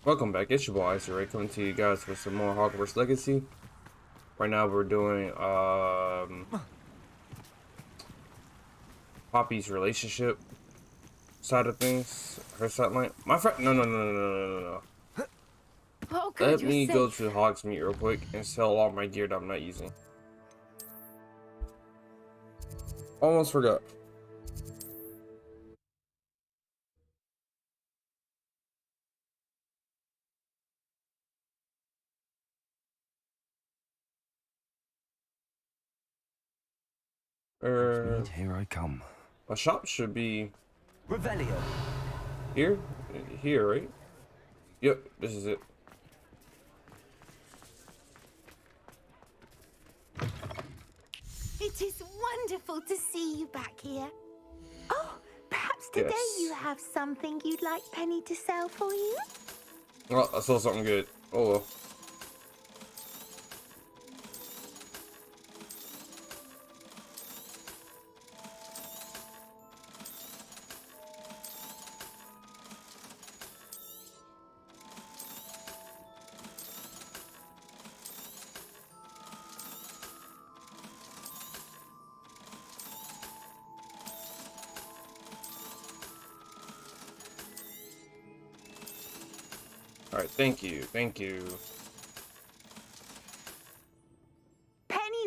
Welcome back, it's your boy IcyRae coming to you guys with some more Hogwarts Legacy. Right now we're doing Poppy's relationship side of things. Her sideline. My friend, no. Oh, good, Let you're me go safe. to Hogsmeade real quick and sell all my gear that I'm not using. Almost forgot. Here I come. A shop should be Revelio. here, right? Yep, this is it. It is wonderful to see you back here. Oh, perhaps today Yes. you have something you'd like Penny to sell for you? Oh, I saw something good. Oh well. Alright, thank you. Penny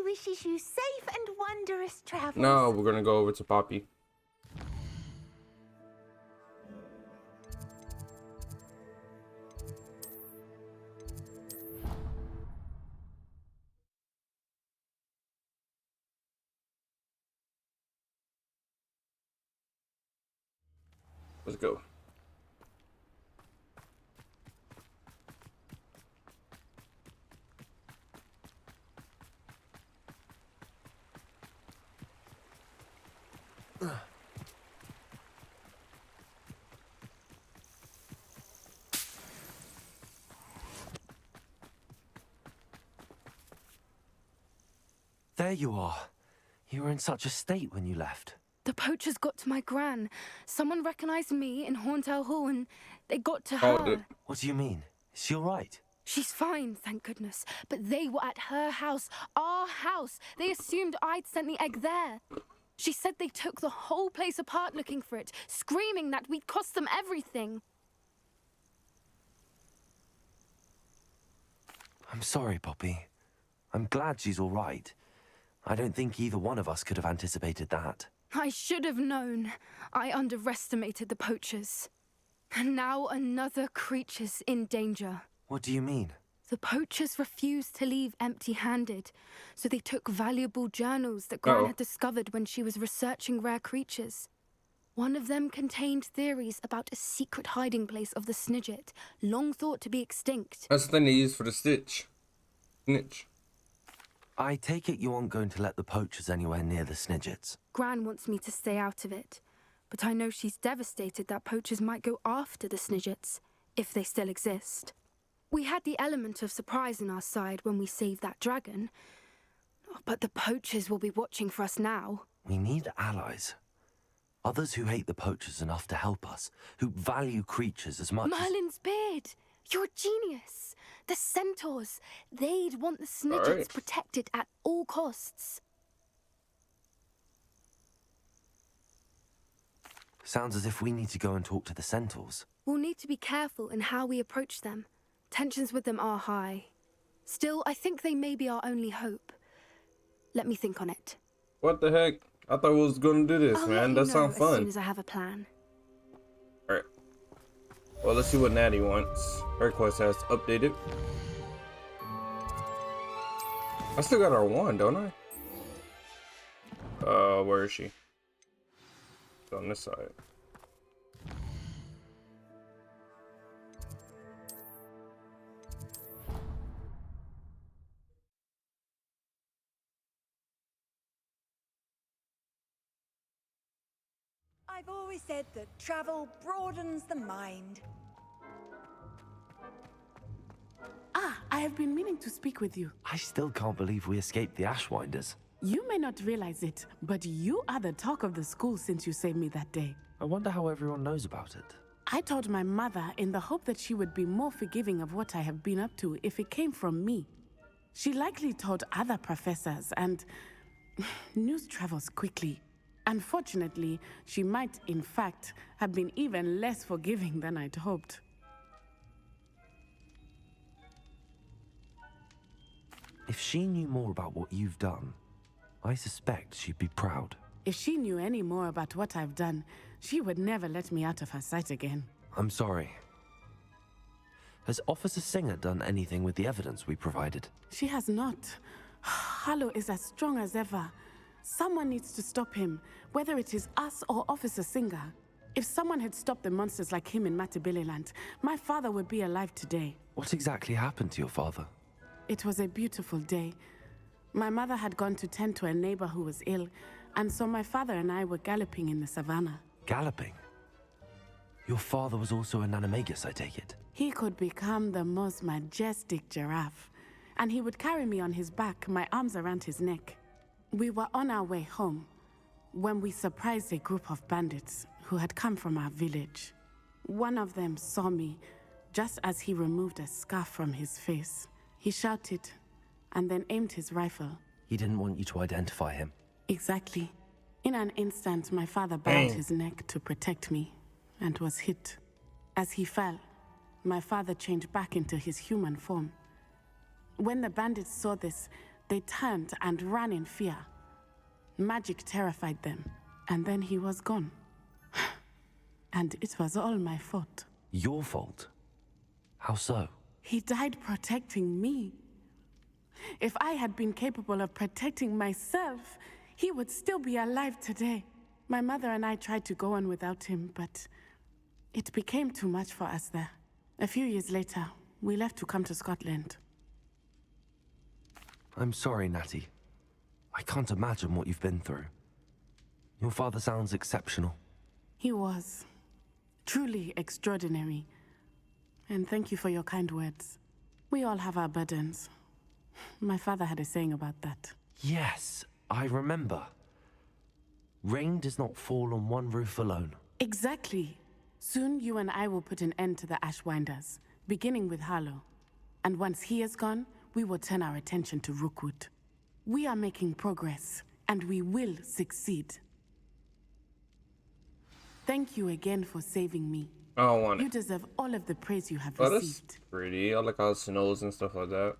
wishes you safe and wondrous travels. Now we're gonna go over to Poppy. Let's go. There you are. You were in such a state when you left. The poachers got to my gran. Someone recognized me in Hauntel Hall and they got to Oh, her. What do you mean? Is she all right? She's fine, thank goodness. But they were at her house, our house. They assumed I'd sent the egg there. She said they took the whole place apart looking for it, screaming that we'd cost them everything. I'm sorry, Poppy. I'm glad she's all right. I don't think either one of us could have anticipated that. I should have known. I underestimated the poachers. And now another creature's in danger. What do you mean? The poachers refused to leave empty-handed, so they took valuable journals that Gran had discovered when she was researching rare creatures. One of them contained theories about a secret hiding place of the Snidget, long thought to be extinct. That's the thing they use for the stitch. Snitch. I take it you aren't going to let the poachers anywhere near the Snidgets. Gran wants me to stay out of it, but I know she's devastated that poachers might go after the Snidgets, if they still exist. We had the element of surprise on our side when we saved that dragon, but the poachers will be watching for us now. We need allies. Others who hate the poachers enough to help us, who value creatures as much as... Merlin's beard! You're a genius! The centaurs! They'd want the Snidgets protected at all costs. Sounds as if we need to go and talk to the centaurs. We'll need to be careful in how we approach them. Tensions with them are high. Still, I think they may be our only hope. Let me think on it. What the heck? I thought we was gonna do this, I'll man. let That you know sounds as fun. soon as I have a plan. Alright. Well, let's see what Natty wants. Her quest has updated. I still got our one, don't I? Where is she? It's on this side. I've always said that travel broadens the mind. I have been meaning to speak with you. I still can't believe we escaped the Ashwinders. You may not realize it, but you are the talk of the school since you saved me that day. I wonder how everyone knows about it. I told my mother in the hope that she would be more forgiving of what I have been up to if it came from me. She likely told other professors, and news travels quickly. Unfortunately, she might, in fact, have been even less forgiving than I'd hoped. If she knew more about what you've done, I suspect she'd be proud. If she knew any more about what I've done, she would never let me out of her sight again. I'm sorry. Has Officer Singer done anything with the evidence we provided? She has not. Harlow is as strong as ever. Someone needs to stop him, whether it is us or Officer Singer. If someone had stopped the monsters like him in Matabeleland, my father would be alive today. What exactly happened to your father? It was a beautiful day. My mother had gone to tend to a neighbor who was ill, and so my father and I were galloping in the savannah. Galloping? Your father was also an animagus, I take it? He could become the most majestic giraffe, and he would carry me on his back, my arms around his neck. We were on our way home when we surprised a group of bandits who had come from our village. One of them saw me just as he removed a scarf from his face. He shouted and then aimed his rifle. He didn't want you to identify him. Exactly. In an instant, my father bowed his neck to protect me and was hit. As he fell, my father changed back into his human form. When the bandits saw this, they turned and ran in fear. Magic terrified them, and then he was gone. And it was all my fault. Your fault? How so? He died protecting me. If I had been capable of protecting myself, he would still be alive today. My mother and I tried to go on without him, but it became too much for us there. A few years later, we left to come to Scotland. I'm sorry, Natty. I can't imagine what you've been through. Your father sounds exceptional. He was. Truly extraordinary. And thank you for your kind words. We all have our burdens. My father had a saying about that. Yes, I remember. Rain does not fall on one roof alone. Exactly. Soon you and I will put an end to the Ashwinders, beginning with Harlow. And once he is gone, we will turn our attention to Rookwood. We are making progress, and we will succeed. Thank you again for saving me. I don't want You it. deserve all of the praise you have Oh, that's received. pretty. I like how it snows and stuff like that.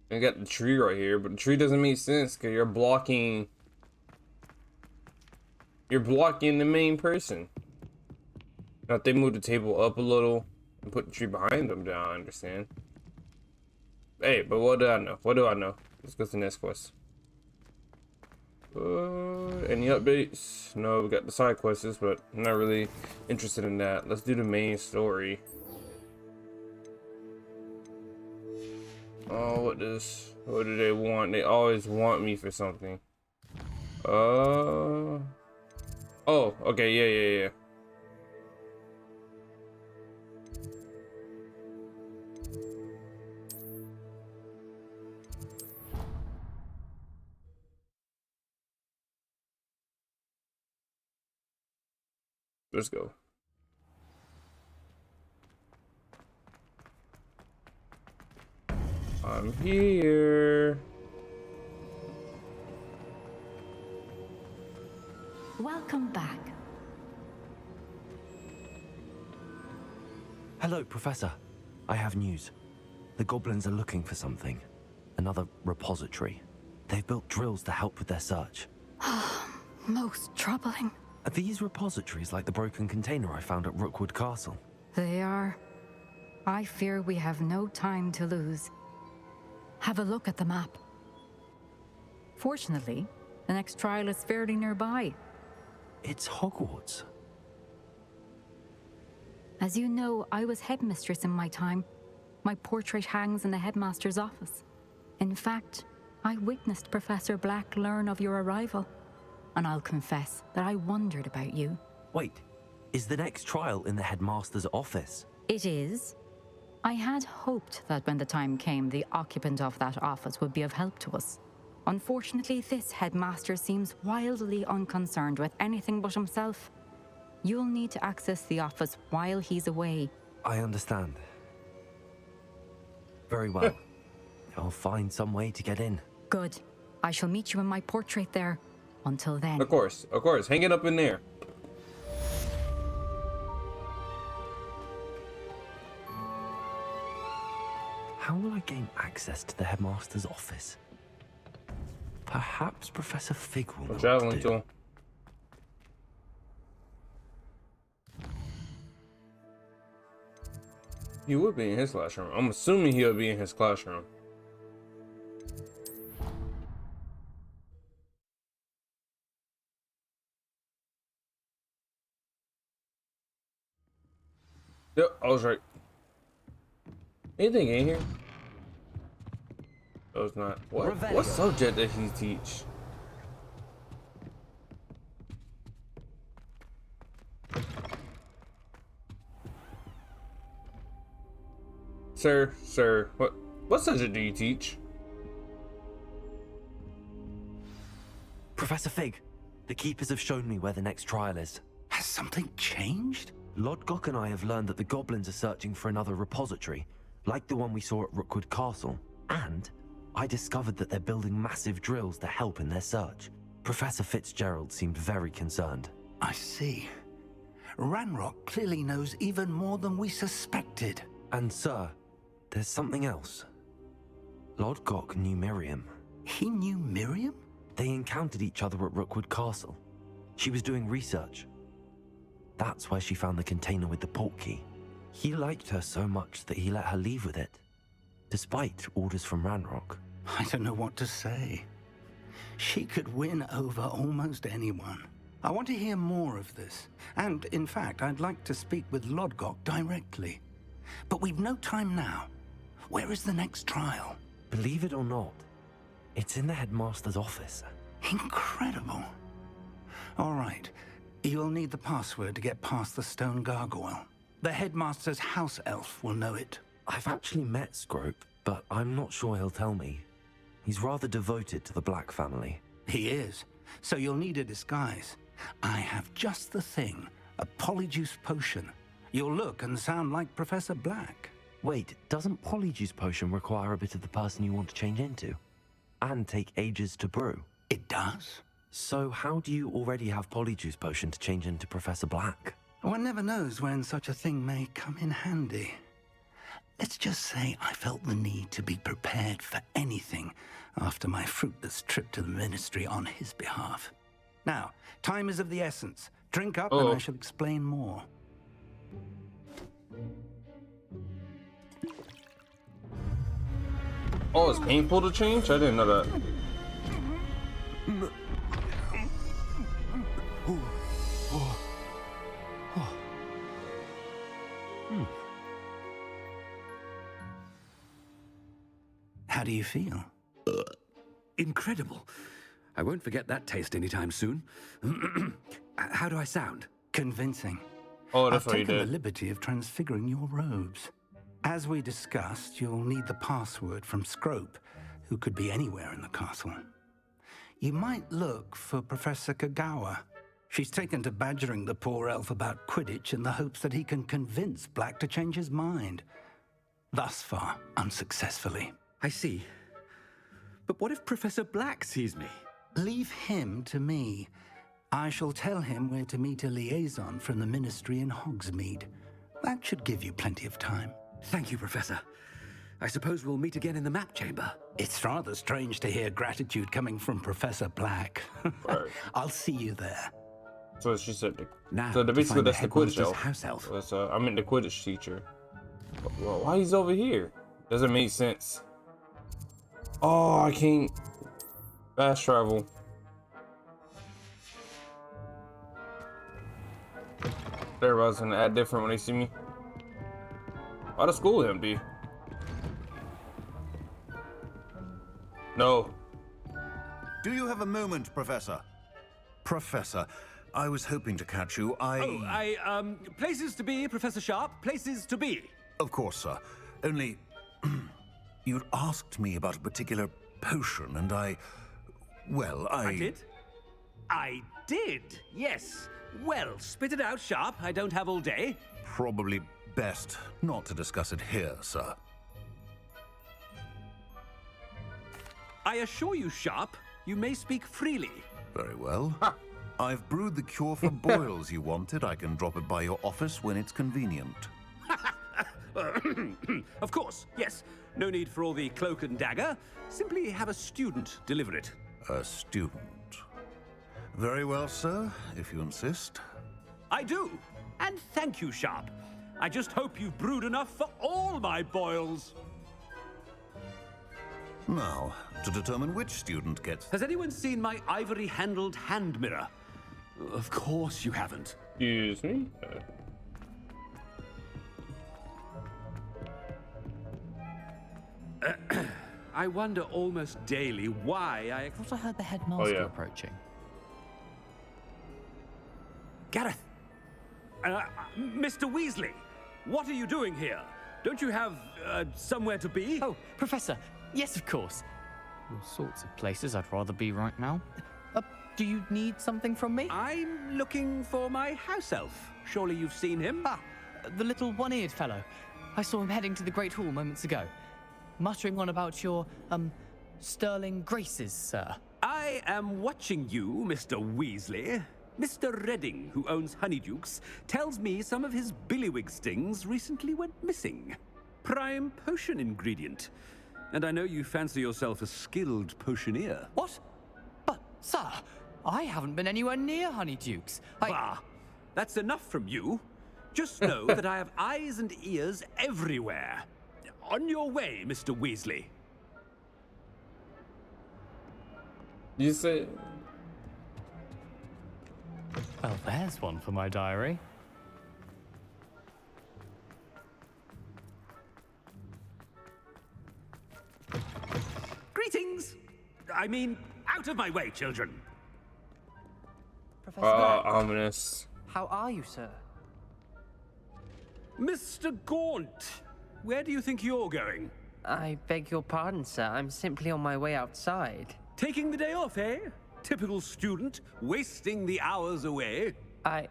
And you got the tree right here, but the tree doesn't make sense because you're blocking the main person. Now, if they move the table up a little and put the tree behind them, then I understand. Hey, but what do I know? What do I know? Let's go to the next quest. Any updates? No, we got the side quests, but I'm not really interested in that. Let's do the main story. Oh, what do they want? They always want me for something. Oh, okay, yeah. Let's go. I'm here. Welcome back. Hello, Professor. I have news. The goblins are looking for something. Another repository. They've built drills to help with their search. Most troubling. Are these repositories like the broken container I found at Rookwood Castle? They are. I fear we have no time to lose. Have a look at the map. Fortunately, the next trial is fairly nearby. It's Hogwarts. As you know, I was headmistress in my time. My portrait hangs in the headmaster's office. In fact, I witnessed Professor Black learn of your arrival. And I'll confess that I wondered about you. Wait, is the next trial in the headmaster's office? It is. I had hoped that when the time came, the occupant of that office would be of help to us. Unfortunately, this headmaster seems wildly unconcerned with anything but himself. You'll need to access the office while he's away. I understand. Very well. I'll find some way to get in. Good. I shall meet you in my portrait there. Until then. Of course. Hang it up in there. How will I gain access to the headmaster's office? Perhaps Professor Fig will know what to Traveling do. tool. He would be in his classroom. I'm assuming he'll be in his classroom. Yep, I was right. Anything in here? Oh, it's not. What subject did he teach? Sir, what subject do you teach? Professor Fig, the keepers have shown me where the next trial is. Has something changed? Lodgok and I have learned that the goblins are searching for another repository, like the one we saw at Rookwood Castle. And I discovered that they're building massive drills to help in their search. Professor Fitzgerald seemed very concerned. I see. Ranrock clearly knows even more than we suspected. And sir, there's something else. Lodgok knew Miriam. He knew Miriam? They encountered each other at Rookwood Castle. She was doing research. That's where she found the container with the port key. He liked her so much that he let her leave with it, despite orders from Ranrock. I don't know what to say. She could win over almost anyone. I want to hear more of this. And, in fact, I'd like to speak with Lodgok directly. But we've no time now. Where is the next trial? Believe it or not, it's in the headmaster's office. Incredible. All right. You'll need the password to get past the stone gargoyle. The headmaster's house elf will know it. I've actually met Scrope, but I'm not sure he'll tell me. He's rather devoted to the Black family. He is. So you'll need a disguise. I have just the thing. A Polyjuice potion. You'll look and sound like Professor Black. Wait, doesn't Polyjuice potion require a bit of the person you want to change into? And take ages to brew? It does. So how do you already have Polyjuice potion to change into Professor Black? One never knows when such a thing may come in handy. Let's just say I felt the need to be prepared for anything after my fruitless trip to the ministry on his behalf. Now, time is of the essence. Drink up and I shall explain more. Oh, it's painful to change? I didn't know that. How do you feel? Incredible. I won't forget that taste anytime soon. How do I sound? Convincing. Oh, that's I've what you taken the did. liberty of transfiguring your robes. As we discussed, you'll need the password from Scrope, who could be anywhere in the castle. You might look for Professor Kagawa. She's taken to badgering the poor elf about Quidditch in the hopes that he can convince Black to change his mind. Thus far, unsuccessfully. I see. But what if Professor Black sees me? Leave him to me. I shall tell him where to meet a liaison from the ministry in Hogsmeade. That should give you plenty of time. Thank you, Professor. I suppose we'll meet again in the map chamber. It's rather strange to hear gratitude coming from Professor Black. Right. I'll see you there. So she said. Now, So to basically, find the that's the Quidditch headmaster's elf. house elf. That's, I meant the Quidditch teacher. Well, why he's over here? Doesn't make sense. Oh, I can't fast travel. Everybody's gonna act different when they see me. Why the school empty? No. Do you have a moment, Professor? Professor, I was hoping to catch you. Places to be, Professor Sharp. Places to be. Of course, sir. Only... you'd asked me about a particular potion, and I did? I did, yes. Well, spit it out, Sharp. I don't have all day. Probably best not to discuss it here, sir. I assure you, Sharp, you may speak freely. Very well. I've brewed the cure for boils you wanted. I can drop it by your office when it's convenient. Of course, yes. No need for all the cloak and dagger. Simply have a student deliver it. A student. Very well, sir, if you insist. I do. And thank you, Sharp. I just hope you've brewed enough for all my boils. Now, to determine which student gets... Has anyone seen my ivory-handled hand mirror? Of course you haven't. Excuse me? I wonder almost daily why I thought I heard the headmaster approaching. Gareth! Mr. Weasley! What are you doing here? Don't you have, somewhere to be? Oh, Professor! Yes, of course. All sorts of places I'd rather be right now. Do you need something from me? I'm looking for my house elf. Surely you've seen him? Ah, the little one-eared fellow. I saw him heading to the Great Hall moments ago. Muttering on about your, sterling graces, sir. I am watching you, Mr. Weasley. Mr. Redding, who owns Honeydukes, tells me some of his billywig stings recently went missing. Prime potion ingredient. And I know you fancy yourself a skilled potioneer. What? But, sir, I haven't been anywhere near Honeydukes. Bah! That's enough from you. Just know that I have eyes and ears everywhere. On your way, Mr. Weasley. You say... Well, there's one for my diary. Greetings! I mean, out of my way, children. Professor Black, ominous. how are you, sir? Mr. Gaunt, where do you think you're going? I beg your pardon, sir. I'm simply on my way outside. Taking the day off, eh? Typical student, wasting the hours away. I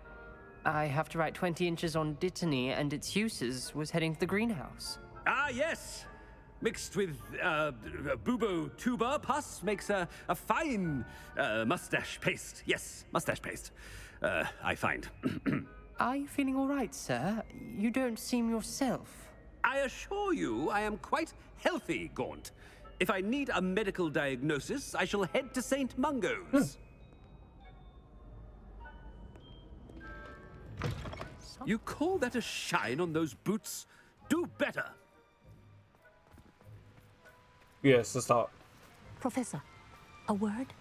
have to write 20 inches on Dittany and its uses. Was heading to the greenhouse. Ah, yes. Mixed with bubo tuber pus makes a fine mustache paste. Yes, mustache paste. I find. Are you feeling all right, sir? You don't seem yourself. I assure you I am quite healthy, Gaunt. If I need a medical diagnosis, I shall head to St. Mungo's. You call that a shine on those boots? Do better. Yes, let's talk. Professor, a word?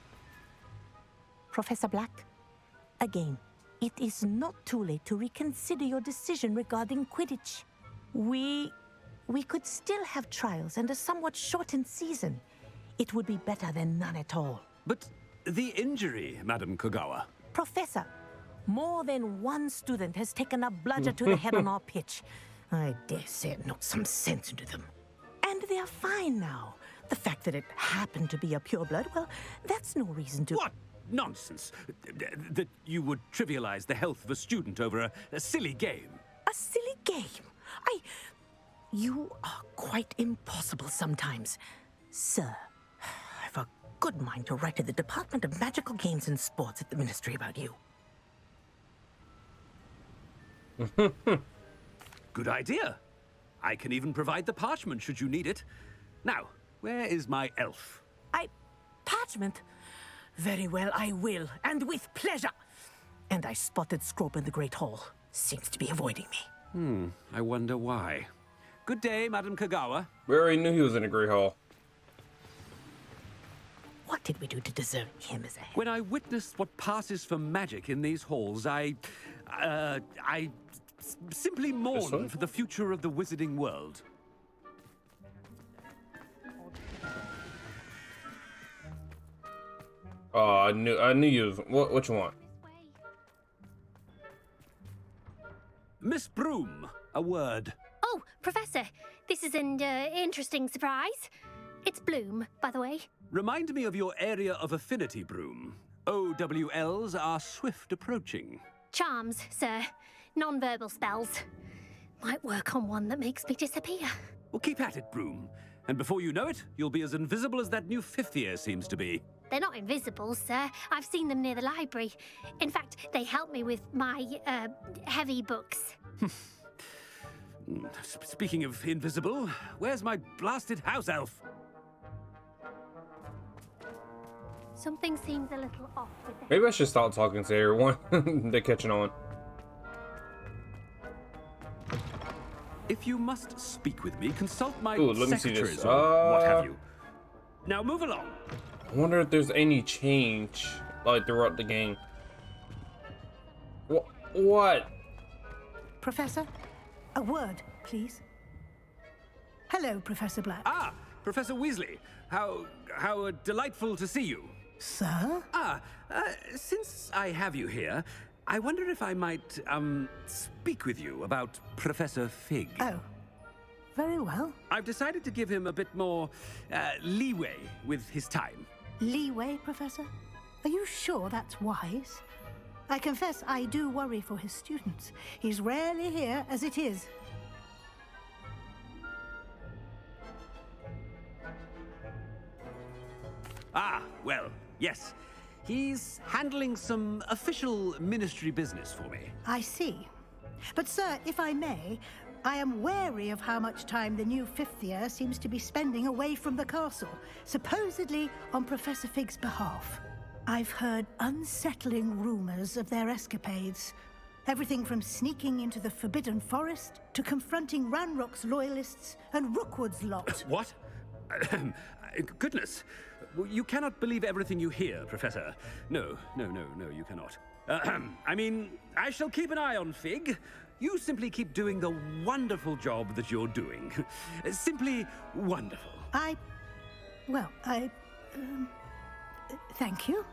Professor Black, again, it is not too late to reconsider your decision regarding Quidditch. We could still have trials and a somewhat shortened season. It would be better than none at all. But the injury, Madam Kogawa. Professor, more than one student has taken a bludger to the head on our pitch. I dare say it knocked some sense into them. And they're fine now. The fact that it happened to be a pureblood, well, that's no reason to... What nonsense! That you would trivialize the health of a student over a silly game. A silly game? You are quite impossible sometimes. Sir, I've a good mind to write to the Department of Magical Games and Sports at the Ministry about you. Good idea. I can even provide the parchment should you need it. Now, where is my elf? Parchment? Very well, I will, and with pleasure. And I spotted Scrope in the Great Hall. Seems to be avoiding me. I wonder why. Good day, Madam Kogawa. We already knew he was in a Great Hall. What did we do to deserve him as a head? When I witnessed what passes for magic in these halls, I simply mourn for the future of the wizarding world. Oh, I knew you was... What you want? Miss Broom, a word. Oh, Professor, this is an interesting surprise. It's Bloom, by the way. Remind me of your area of affinity, Broom. OWLs are swift approaching. Charms, sir. Non-verbal spells. Might work on one that makes me disappear. Well, keep at it, Broom. And before you know it, you'll be as invisible as that new fifth year seems to be. They're not invisible, sir. I've seen them near the library. In fact, they help me with my, heavy books. Speaking of invisible, where's my blasted house elf? Something seems a little off with the... Maybe I should stop talking to everyone. They're catching on. If you must speak with me, consult my Ooh, let me see secretaries this. or what have you. Now move along. I wonder if there's any change, like, throughout the game. What? Professor, a word, please. Hello, Professor Black. Ah, Professor Weasley. How delightful to see you. Sir? Since I have you here, I wonder if I might, speak with you about Professor Fig. Oh, very well. I've decided to give him a bit more, leeway with his time. Leeway, Professor? Are you sure that's wise? I confess I do worry for his students. He's rarely here as it is. Ah, well, yes. He's handling some official ministry business for me. I see. But, sir, if I may, I am wary of how much time the new fifth year seems to be spending away from the castle, supposedly on Professor Fig's behalf. I've heard unsettling rumors of their escapades. Everything from sneaking into the Forbidden Forest to confronting Ranrock's loyalists and Rookwood's lot. What? Goodness. You cannot believe everything you hear, Professor. No, you cannot. I mean, I shall keep an eye on Fig. You simply keep doing the wonderful job that you're doing. Simply wonderful. Thank you.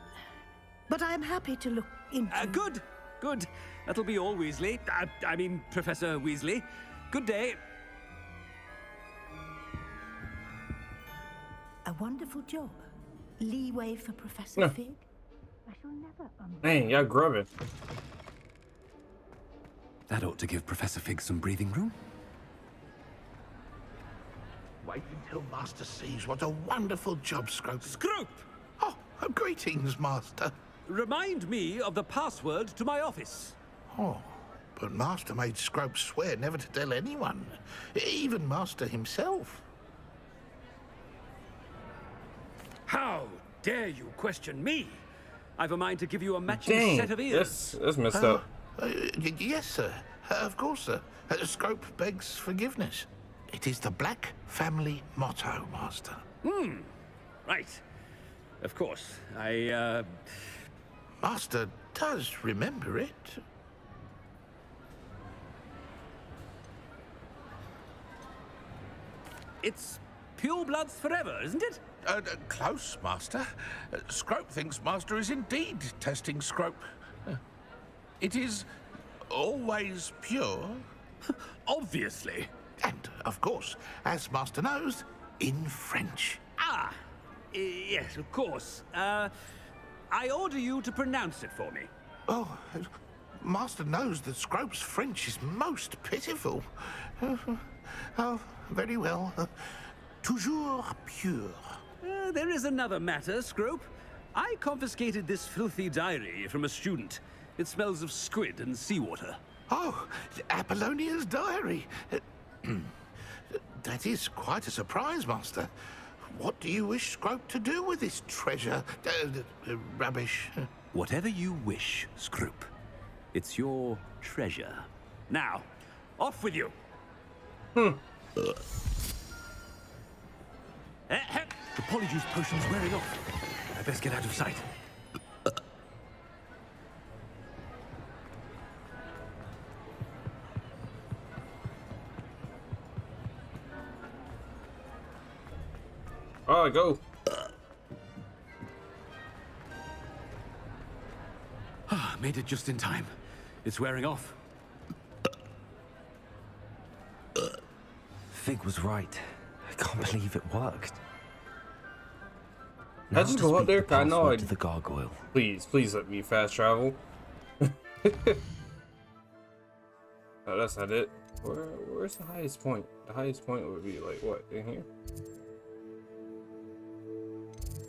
But I'm happy to look into... Good. That'll be all, Weasley. I mean, Professor Weasley. Good day. A wonderful job. Leeway for Professor Fig. I shall never Dang, y'all grubbing. That ought to give Professor Fig some breathing room. Wait until Master sees what a wonderful job Scrope... Scrope! Oh, greetings, Master. Remind me of the password to my office. Oh, but Master made Scrope swear never to tell anyone, even Master himself. How dare you question me? I've a mind to give you a matching set of ears. That's messed up. Yes, sir. Of course, sir. Scrope begs forgiveness. It is the Black family motto, Master. Right. Of course. Master does remember it. It's pure bloods forever, isn't it? Close, Master. Scrope thinks Master is indeed testing Scrope. It is always pure. Obviously. And, of course, as Master knows, in French. Yes, of course. I order you to pronounce it for me. Oh, Master knows that Scrope's French is most pitiful. Oh, very well. Toujours pure. There is another matter, Scrope. I confiscated this filthy diary from a student. It smells of squid and seawater. Oh, Apollonia's diary. That is quite a surprise, Master. What do you wish Scrope to do with this treasure? Rubbish. Whatever you wish, Scrope. It's your treasure. Now, off with you. The Polyjuice potion's wearing off. I best get out of sight. Oh, go. Made it just in time. It's wearing off. Fig was right. I can't believe it worked. I just go up there. I know. To the gargoyle. Please let me fast travel. Oh, that's not it. Where's the highest point? The highest point would be like what, in here?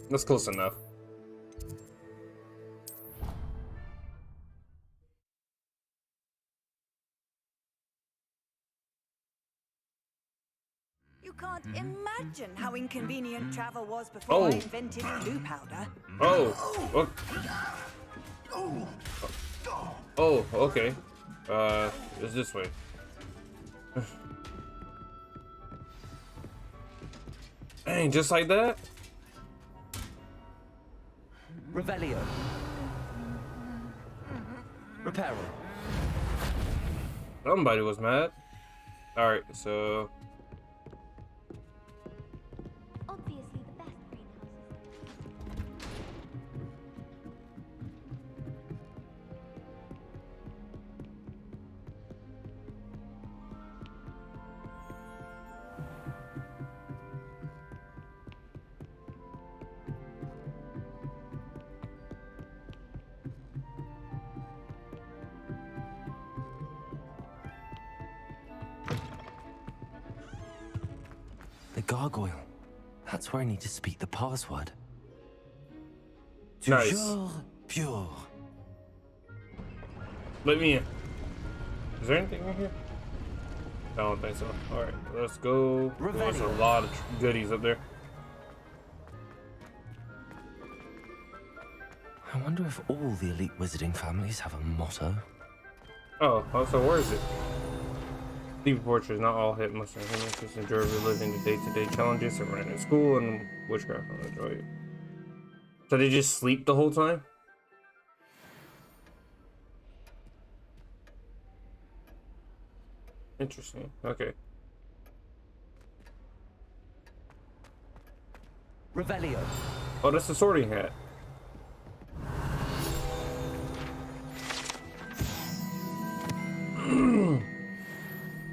That's close enough. You can't imagine how inconvenient travel was before I invented blue powder. Oh, okay. It's this way. Dang, just like that? Revelio. Reparo. Somebody was mad. Alright, so... Obviously the best greenhouses. The gargoyle. That's where I need to speak the password. Nice. Toujours pure. Let me in. Is there anything in here? I don't think so. Alright, let's go. There's a lot of goodies up there. I wonder if all the elite wizarding families have a motto. Oh, so where is it? Thief portraits, not all Headmaster and Headmistress enjoy reliving the day-to-day challenges surrounding school and witchcraft. Enjoy it. So they just sleep the whole time? Interesting. Okay. Revelio. Oh, that's the sorting hat.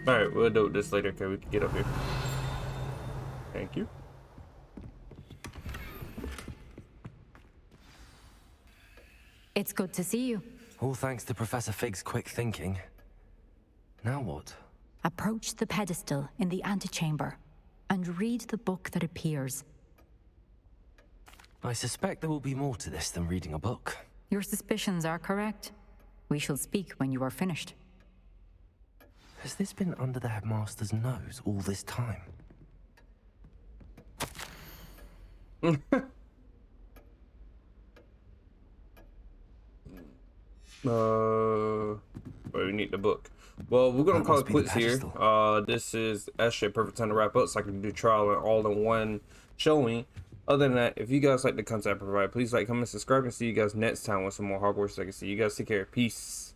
Alright, we'll do this later because we can get up here. Thank you. It's good to see you. All thanks to Professor Fig's quick thinking. Now what? Approach the pedestal in the antechamber and read the book that appears. I suspect there will be more to this than reading a book. Your suspicions are correct. We shall speak when you are finished. Has this been under the Headmaster's nose all this time? We need the book. Well, we're gonna call it quits here. This is actually a perfect time to wrap up so I can do trial and all in one showing. Other than that, if you guys like the content I provide, please like, comment, subscribe, and see you guys next time with some more Hogwarts Legacy. You guys take care. Peace.